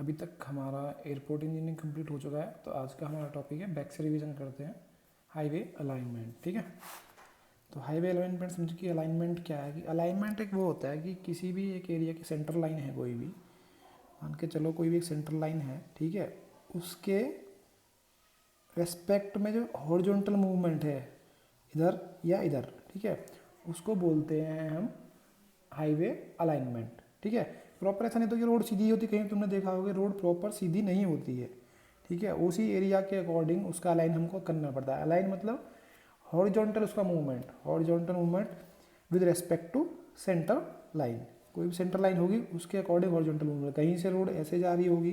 अभी तक हमारा एयरपोर्ट इंजीनियरिंग कंप्लीट हो चुका है। तो आज का हमारा टॉपिक है, बैक से रिवीजन करते हैं, हाईवे अलाइनमेंट। ठीक है, तो हाईवे अलाइनमेंट समझिए कि अलाइनमेंट क्या है। कि अलाइनमेंट एक वो होता है कि किसी भी एक एरिया की सेंटर लाइन है, कोई भी मान के चलो कोई भी एक सेंटर लाइन है, ठीक है, उसके रेस्पेक्ट में जो हॉरिजॉन्टल मूवमेंट है इधर या इधर, ठीक है, उसको बोलते हैं हम हाईवे अलाइनमेंट। ठीक है, प्रॉपर ऐसा नहीं तो कि रोड सीधी होती, कहीं तुमने देखा होगा रोड प्रॉपर सीधी नहीं होती है। ठीक है, उसी एरिया के अकॉर्डिंग उसका अलाइन हमको करना पड़ता है। अलाइन मतलब हॉरिजॉन्टल उसका movement, horizontal movement with respect to centre line. कोई भी सेंटर लाइन होगी उसके अकॉर्डिंग हॉरिजॉन्टल मूवमेंट। कहीं से रोड ऐसे जा रही होगी,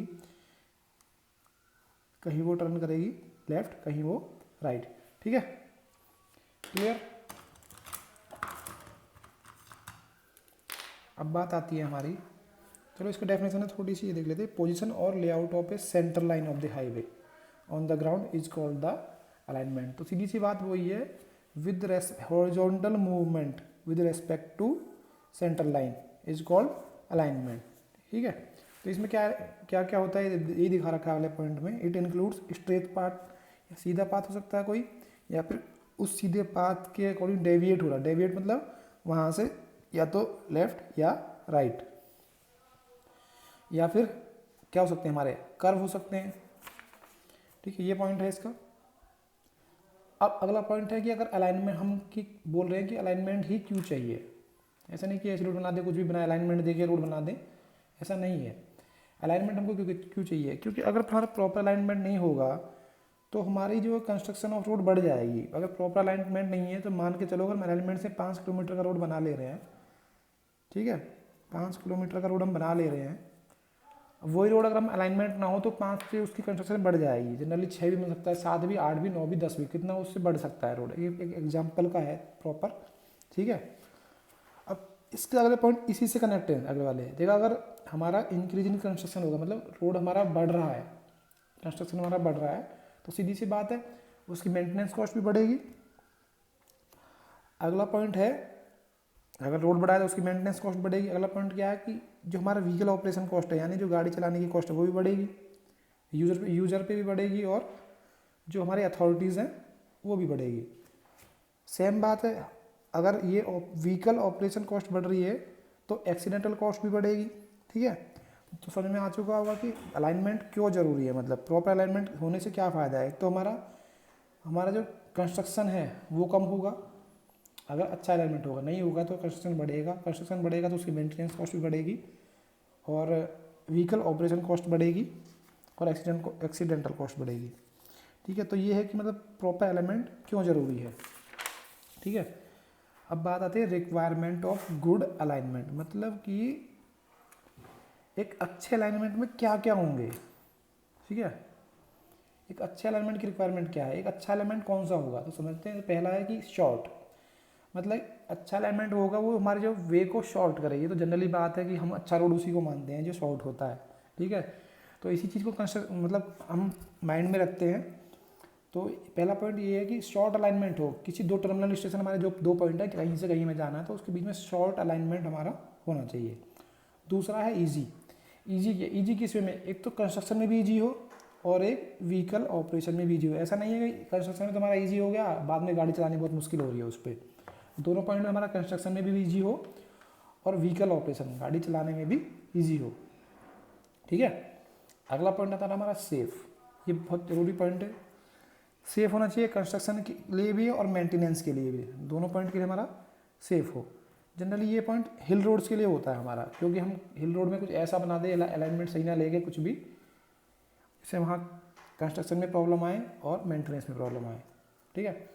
कहीं वो टर्न करेगी लेफ्ट, कहीं वो राइट। ठीक है, क्लियर। अब बात आती है हमारी, चलो इसका डेफिनेशन है थोड़ी सी ये देख लेते हैं। पोजीशन और layout of a centre line of the highway on the ground is called the alignment. तो सीधी सी बात वही है, with horizontal movement with respect to centre line is called alignment. ठीक है, तो इसमें क्या क्या क्या होता है ये दिखा रखा है वाले पॉइंट में। इट इंक्लूड्स स्ट्रेट पाथ, सीधा पाथ हो सकता है कोई, या फिर उस सीधे पाथ के अकॉर्डिंग डेविएट हो रहा। डेविएट मतलब वहाँ से या तो लेफ्ट या राइट, या फिर क्या हो सकते हैं हमारे कर्व हो सकते हैं। ठीक है, ये पॉइंट है इसका। अब अगला पॉइंट है कि अगर अलाइनमेंट हम की बोल रहे हैं कि अलाइनमेंट ही क्यों चाहिए। ऐसा नहीं कि ऐसे रोड बना दे, कुछ भी बनाए अलाइनमेंट देके रोड बना दें, ऐसा नहीं है। अलाइनमेंट हमको क्यों चाहिए, क्योंकि अगर हमारा प्रॉपर अलाइनमेंट नहीं होगा तो हमारी जो कंस्ट्रक्शन ऑफ रोड बढ़ जाएगी। अगर प्रॉपर अलाइनमेंट नहीं है तो मान के चलो अगर अलाइनमेंट से 5 किलोमीटर का रोड बना ले रहे हैं, ठीक है, 5 किलोमीटर का रोड हम बना ले रहे हैं, वही रोड अगर हम अलाइनमेंट ना हो तो 5 से उसकी कंस्ट्रक्शन बढ़ जाएगी। जनरली 6 भी मिल सकता है, 7 भी, 8 भी, 9 भी, 10 भी, कितना उससे बढ़ सकता है रोड। ये एक एग्जाम्पल का है प्रॉपर। ठीक है, अब इसके अगले पॉइंट इसी से कनेक्ट है। अगले वाले देखा, अगर हमारा इंक्रीज इन कंस्ट्रक्शन होगा, मतलब रोड हमारा बढ़ रहा है, कंस्ट्रक्शन हमारा बढ़ रहा है, तो सीधी सी बात है उसकी मेंटेनेंस कॉस्ट भी बढ़ेगी। अगला पॉइंट है, अगर रोड बढ़ा है तो उसकी मेंटेनेंस कॉस्ट बढ़ेगी। अगला पॉइंट क्या है कि जो हमारा व्हीकल ऑपरेशन कॉस्ट है, यानी जो गाड़ी चलाने की कॉस्ट है, वो भी बढ़ेगी, यूज़र पे भी बढ़ेगी, और जो हमारे अथॉरिटीज़ हैं वो भी बढ़ेगी। सेम बात है, अगर ये व्हीकल ऑपरेशन कॉस्ट बढ़ रही है तो एक्सीडेंटल कॉस्ट भी बढ़ेगी। ठीक है, तो समझ में आ चुका होगा कि अलाइनमेंट क्यों ज़रूरी है, मतलब प्रॉपर अलाइनमेंट होने से क्या फ़ायदा है। एक तो हमारा जो कंस्ट्रक्शन है वो कम होगा, अगर अच्छा अलाइनमेंट होगा। नहीं होगा तो कंस्ट्रक्शन बढ़ेगा, कंस्ट्रक्शन बढ़ेगा तो उसकी मेंटेनेंस कॉस्ट भी बढ़ेगी, और व्हीकल ऑपरेशन कॉस्ट बढ़ेगी, और एक्सीडेंटल कॉस्ट बढ़ेगी। ठीक है, तो ये है कि मतलब प्रॉपर अलाइनमेंट क्यों ज़रूरी है। ठीक है, अब बात आती है रिक्वायरमेंट ऑफ गुड अलाइनमेंट, मतलब कि एक अच्छे अलाइनमेंट में क्या क्या होंगे। ठीक है, एक अच्छे अलाइनमेंट की रिक्वायरमेंट क्या है, एक अच्छा अलाइनमेंट कौन सा होगा, तो समझते हैं। पहला है कि शॉर्ट, मतलब अच्छा अलाइनमेंट होगा वो हमारे जो वे को शॉर्ट करे। ये तो जनरली बात है कि हम अच्छा रोड उसी को मानते हैं जो शॉर्ट होता है। ठीक है, तो इसी चीज़ को मतलब हम माइंड में रखते हैं। तो पहला पॉइंट ये है कि शॉर्ट अलाइनमेंट हो। किसी दो टर्मिनल स्टेशन, हमारे जो 2 पॉइंट है, कहीं से कहीं में जाना है, तो उसके बीच में शॉर्ट अलाइनमेंट हमारा होना चाहिए। दूसरा है ईजी। ईजी किस वे में, एक तो कंस्ट्रक्शन में भी ईजी हो और एक व्हीकल ऑपरेशन में भी ईजी हो। ऐसा नहीं है कि कंस्ट्रक्शन में तो हमारा ईजी हो गया, बाद में गाड़ी चलानी बहुत मुश्किल हो रही है उस पर। दोनों पॉइंट में हमारा कंस्ट्रक्शन में भी ईजी हो और व्हीकल ऑपरेशन गाड़ी चलाने में भी ईजी हो। ठीक है, अगला पॉइंट आता है हमारा सेफ। ये बहुत ज़रूरी पॉइंट है, सेफ होना चाहिए कंस्ट्रक्शन के लिए भी और मेंटेनेंस के लिए भी, दोनों पॉइंट के लिए हमारा सेफ हो। जनरली ये पॉइंट हिल रोड्स के लिए होता है हमारा, क्योंकि हम हिल रोड में कुछ ऐसा बना दे, अलाइनमेंट सही ना लेके कुछ भी, इससे वहाँ कंस्ट्रक्शन में प्रॉब्लम आए और मेंटेनेंस में प्रॉब्लम आए। ठीक है,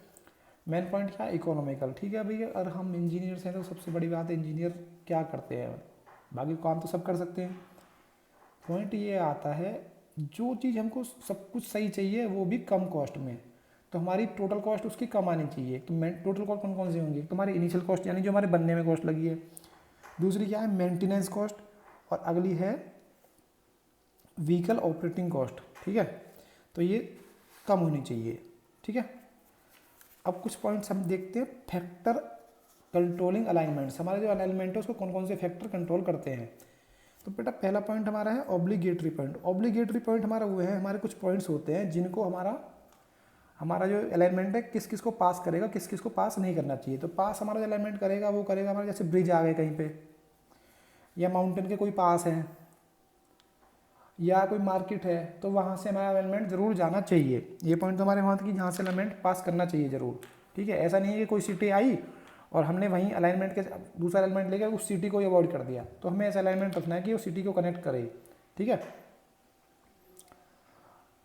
मेन पॉइंट क्या है, इकोनॉमिकल। ठीक है भैया, अगर हम इंजीनियर्स हैं तो सबसे बड़ी बात है इंजीनियर क्या करते हैं, बाकी काम तो सब कर सकते हैं। पॉइंट ये आता है, जो चीज़ हमको सब कुछ सही चाहिए वो भी कम कॉस्ट में, तो हमारी टोटल कॉस्ट उसकी कम आनी चाहिए। तो टोटल कॉस्ट कौन कौन सी होंगी, तो हमारी इनिशियल कॉस्ट यानी जो हमारे बनने में कॉस्ट लगी है, दूसरी क्या है मेंटेनेंस कॉस्ट, और अगली है व्हीकल ऑपरेटिंग कॉस्ट। ठीक है, तो ये कम होनी चाहिए। ठीक है, अब कुछ पॉइंट्स हम देखते हैं, फैक्टर कंट्रोलिंग अलाइनमेंट्स। हमारे जो अलाइनमेंट है उसको कौन कौन से फैक्टर कंट्रोल करते हैं। तो बेटा पहला पॉइंट हमारा है ऑब्लिगेटरी पॉइंट। ऑब्लिगेटरी पॉइंट हमारा वो है, हमारे कुछ पॉइंट्स होते हैं जिनको हमारा जो अलाइनमेंट है किस किस को पास करेगा, किस किस को पास नहीं करना चाहिए। तो पास हमारा जो अलाइनमेंट करेगा वो करेगा हमारा, जैसे ब्रिज आ गए कहीं पे, या माउंटेन के कोई पास है, या कोई मार्केट है, तो वहाँ से हमारा अलाइनमेंट जरूर जाना चाहिए। ये पॉइंट तो हमारे वहाँ की जहाँ से अलाइनमेंट पास करना चाहिए जरूर। ठीक है, ऐसा नहीं है कि कोई सिटी आई और हमने वहीं अलाइनमेंट के दूसरा अलाइनमेंट लेकर उस सिटी को ही अवॉइड कर दिया। तो हमें ऐसा अलाइनमेंट रखना है कि वो सिटी को कनेक्ट करे। ठीक है,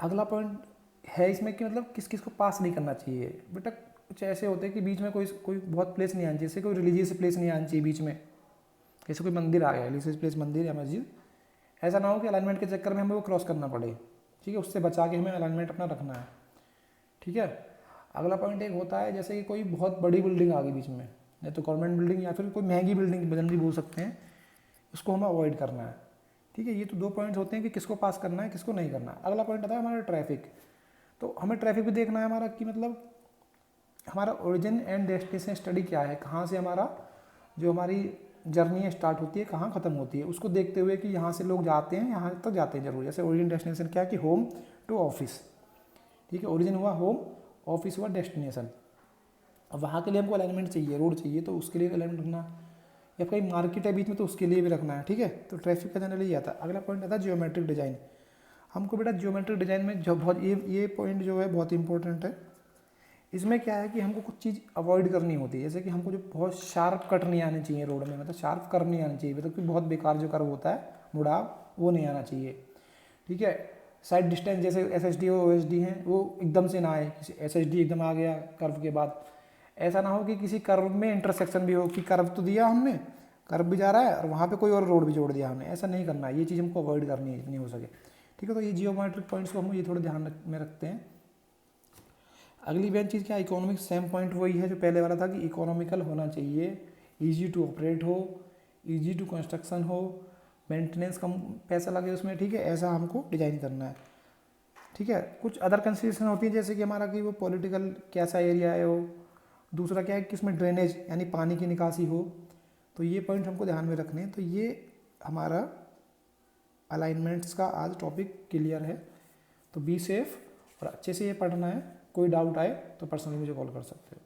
अगला पॉइंट है इसमें कि मतलब किस किस को पास नहीं करना चाहिए। बेटा कुछ ऐसे होते हैं कि बीच में कोई बहुत प्लेस नहीं आनी चाहिए, जैसे कोई रिलीजियस प्लेस नहीं आनी चाहिए बीच में, जैसे कोई मंदिर आ गया, रिलीजियस प्लेस मंदिर या मस्जिद, ऐसा ना हो कि अलाइनमेंट के चक्कर में हमें वो क्रॉस करना पड़े। ठीक है, उससे बचा के हमें अलाइनमेंट अपना रखना है। ठीक है, अगला पॉइंट एक होता है जैसे कि कोई बहुत बड़ी बिल्डिंग आ गई बीच में, या तो गवर्नमेंट बिल्डिंग या फिर कोई महंगी बिल्डिंग बदन भी बोल सकते हैं, उसको हमें अवॉइड करना है। ठीक है, ये तो दो पॉइंट्स होते हैं कि किसको पास करना है, किसको नहीं करना है। अगला पॉइंट आता है हमारा ट्रैफिक। तो हमें ट्रैफिक भी देखना है हमारा कि मतलब हमारा ओरिजिन एंड डेस्टिनेशन स्टडी क्या है, कहाँ से हमारा जो हमारी जर्नी स्टार्ट होती है, कहाँ ख़त्म होती है, उसको देखते हुए कि यहाँ से लोग जाते हैं, यहाँ तक जाते हैं जरूर। जैसे ओरिजिन डेस्टिनेशन क्या है कि होम टू ऑफिस। ठीक है, ओरिजिन हुआ होम, ऑफिस हुआ डेस्टिनेशन। अब वहाँ के लिए हमको अलाइनमेंट चाहिए, रोड चाहिए, तो उसके लिए अलाइनमेंट रखना, या कहीं मार्केट है बीच में तो उसके लिए भी रखना है। ठीक है, तो ट्रैफिक का जनरली आता है। अगला पॉइंट आता है जियोमेट्रिक डिज़ाइन। हमको बेटा जियोमेट्रिक डिज़ाइन में जो बहुत ये पॉइंट जो है बहुत इंपॉर्टेंट है। इसमें क्या है कि हमको कुछ चीज़ अवॉइड करनी होती है, जैसे कि हमको जो बहुत शार्प कट नहीं आने चाहिए रोड में, मतलब शार्प कर्व नहीं आनी चाहिए, मतलब कि बहुत बेकार जो कर्व होता है मुड़ाव, वो नहीं आना चाहिए। ठीक है, साइड डिस्टेंस जैसे SSD और OSD हैं वो एकदम से ना आए, SSD एकदम आ गया कर्व के बाद, ऐसा ना हो कि किसी कर्व में इंटरसेक्शन भी हो, कि कर्व तो दिया हमने, कर्व भी जा रहा है और वहाँ पे कोई और रोड भी जोड़ दिया हमने, ऐसा नहीं करना है। ये चीज़ हमको अवॉइड करनी है जितनी हो सके। ठीक है, तो ये जियोमेट्रिक पॉइंट्स को हम ये थोड़े ध्यान में रखते हैं। अगली मेन चीज़ क्या है, इकोनॉमिक। सेम पॉइंट वही है जो पहले वाला था कि इकोनॉमिकल होना चाहिए, ईजी टू ऑपरेट हो, ईजी टू कंस्ट्रक्शन हो, मेंटेनेंस कम पैसा लगे उसमें। ठीक है, ऐसा हमको डिजाइन करना है। ठीक है, कुछ अदर कंसिडरेशन होती है जैसे कि हमारा कि वो पॉलिटिकल कैसा एरिया है, वो दूसरा क्या है कि उसमें ड्रेनेज यानी पानी की निकासी हो। तो ये पॉइंट हमको ध्यान में रखने हैं। तो ये हमारा अलाइनमेंट्स का आज टॉपिक क्लियर है। तो बी सेफ और अच्छे से ये पढ़ना है। कोई डाउट आए तो पर्सनली मुझे कॉल कर सकते हो।